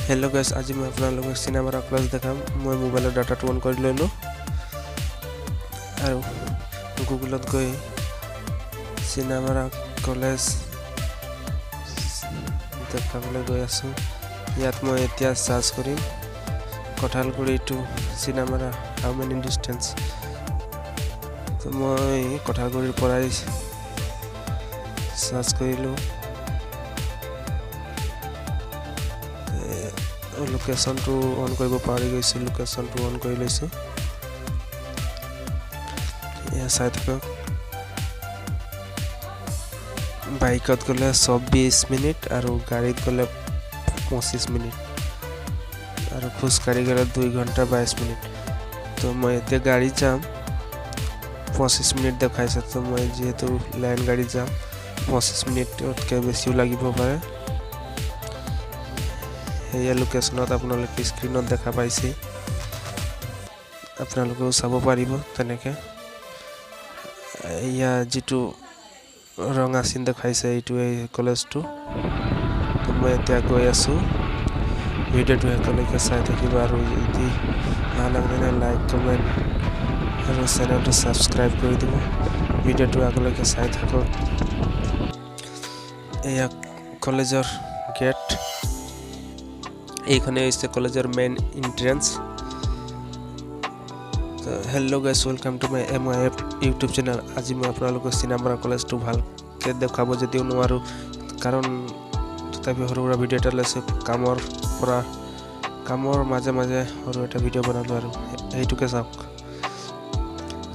Hello guys, आज मैं अपना सिनेमार क्लास देखाम। मैं मोबाइल डाटा ऑन कर ललो और गूगल गई सिनेमार कलेज देखाबले गई आसो। इतना मैं इतना सार्च करिम कठालगुड़ी टू सिनेमार हाउ मेनी डिस्टेंस। तो मैं कठालगुड़ीर पर सार्च करिलो। लोकेशन टू ऑन कर पारि गई। लोकेशन टू ऑन कर लैसे चाई थक। बाइकत गले 24 मिनिट और गाड़ीत गले 25 मिनिट और खोजकाढ़ी गले 2 घंटा 22 मिनिट। तो मैं इतने गाड़ी जाम 25 मिनिट देखा। तो मैं जेहेतु लाइन गाड़ी जाम 25 मिनिट बेसिও লাগিব পাৰে। ये लोकेशनत आपनालोके स्क्रीनत देखा पाइছে, आपनालोकेও চাব পাৰিব তেনেকে। या जिटु रंगा चिन देखाइছে এইটো এই কলেজটো। তো মই এতিয়া গৈ আছো। ভিডিওটো একেলগে চাই থাকিব আৰু যদি ভাল লাগে লাইক কমেন্ট আৰু চেনেলটো সাবস্ক্ৰাইব কৰি দিব। ভিডিওটো আগলৈকে চাই থাকক। এয়া কলেজৰ গেট। এইখানে হচ্ছে কলেজের মেইন এন্ট্রেন্স। তো hello guys, welcome to my MYF YouTube channel. আজি মই আপোনালোকক চিনেমাৰ কলেজটো ভালকৈ দেখাব যদিও নোৱাৰো, কাৰণ তথাপি সৰু সুৰা ভিডিঅ' এটা লৈছোঁ। কামৰ মাজে মাজে সৰু এটা ভিডিঅ' বনালোঁ আৰু সেইটোকে চাওক।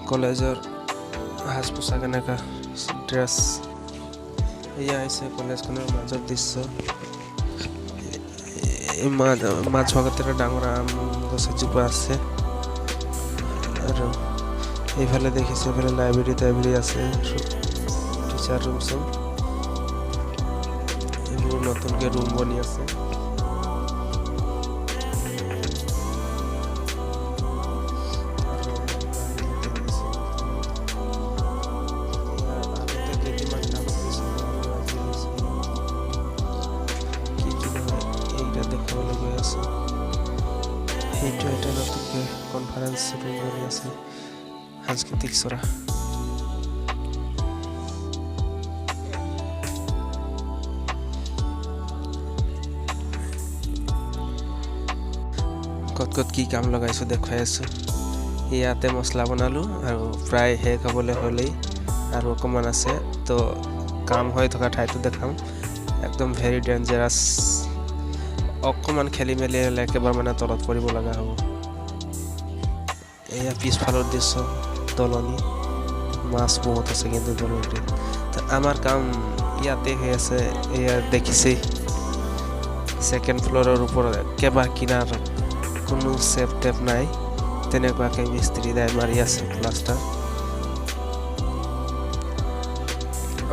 কলেজৰ সাজ পোছাক এনেকুৱা ড্ৰেছ। এয়া হৈছে কলেজখনৰ মাজৰ দৃশ্য। মাছ ভাগত এটা ডাঙৰ আম গছ এজোপা আছে আৰু এইফালে দেখিছে এইফালে লাইব্ৰেৰী আছে, টিচাৰ ৰুম চব এইবোৰ নতুনকৈ ৰুম বনি আছে। এইটো এটা নতুনকৈ কনফাৰেন্স ৰুম বনি আছে, সাংস্কৃতিক চৰা। কত কি কাম লগাইছোঁ দেখুৱাই আছোঁ। ইয়াতে মছলা বনালোঁ আৰু প্ৰায় শেষ হ'বলৈ হ'লেই আৰু অকণমান আছে। তো কাম হৈ থকা ঠাইটো দেখাম। একদম ভেৰি ডেঞ্জাৰাছ। অকণমান খেলি মেলি হ'লে একেবাৰে মানে তলত পৰিব লগা হ'ব। এয়া পিছফালৰ দৃশ্য, দলনি। মাছ বহুত আছে কিন্তু দলনিত। আমাৰ কাম ইয়াতে হৈ আছে। এয়া দেখিছেই ছেকেণ্ড ফ্ল'ৰৰ ওপৰত একেবাৰে কিনাৰ কোনো চেপ টেপ নাই, তেনেকুৱাকৈ মিস্ত্ৰী দাই মাৰি আছে প্লাষ্টাৰ।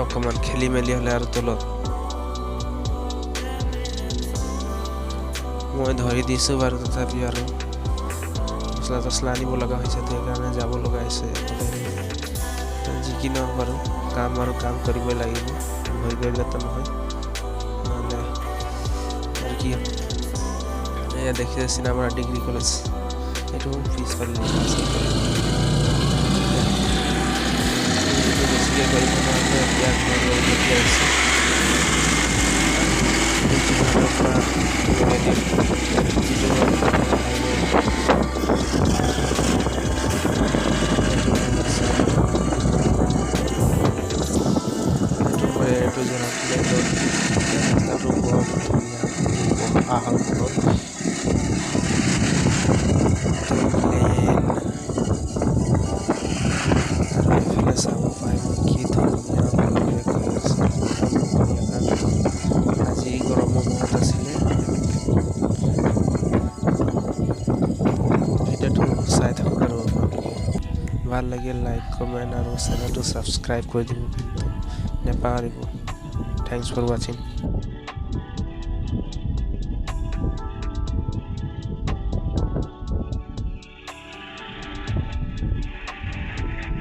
অকণমান খেলি মেলি হ'লে আৰু তলত মই ধৰি দিছোঁ বাৰু, তথাপি আৰু মছলা তছলা আনিব লগা হৈছে, সেইকাৰণে যাব লগা হৈছে। যি কি নহওক বাৰু কাম কৰিবই লাগিব, ভয় কৰিলেতো নহয়। নহ'লে আৰু কি হ'ব। এয়া দেখিছে চিনেমাৰ ডিগ্ৰী কলেজ। এইটো পিছফালে বেছিকৈ কৰিব নহ'লে ইয়াত আছে। আজি গৰমো বহুত আছিলে। ভিডিঅ'টো চাই থাকক আৰু ভাল লাগিল লাইক কমেণ্ট আৰু চেনেলটো ছাবস্ক্ৰাইব কৰি দিব কিন্তু নেপাহৰিব। থ্যাংকস ফৰ ৱাচিং।